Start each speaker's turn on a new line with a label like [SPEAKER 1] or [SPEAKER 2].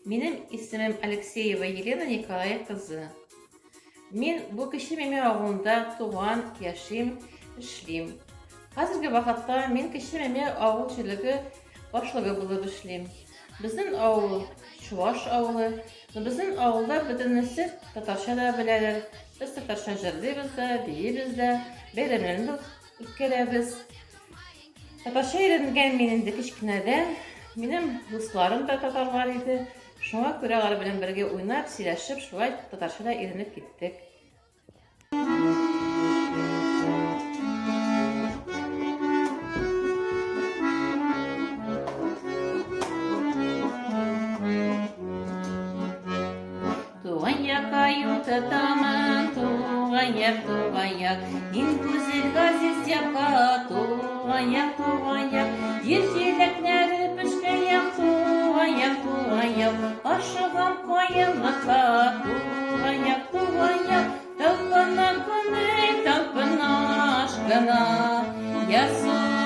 [SPEAKER 1] Минем исемем Алексеева Елена Николай кызы. Мин бу кече Меме авылында туган, яшим, эшлим. Хәзерге вакытта мин кече Меме авыл җирлеге башлыгы булып эшлим. Безнең авыл Чуваш авылы. Безнең авылда бөтенесе татарча да беләләр. Без татарча җырлыйбыз да, биебез дә, бәйрәмнәрне үткәрәбез. Татарча өйрәнгән мин инде кечкенәдән. Минем дусларым да татарлар иде. Шуңа күрә алар белән бергә уйнап, сөйләшеп, шулай татарча да өйрәнеп киттек. Туган якка ютатамын, туган як, мин күзел газиз якка, туган як, җир җиләкләре пешкән як, туган як, ашыгам каенлыкка, туган як, талпына күңел, талпына ашкына, ясу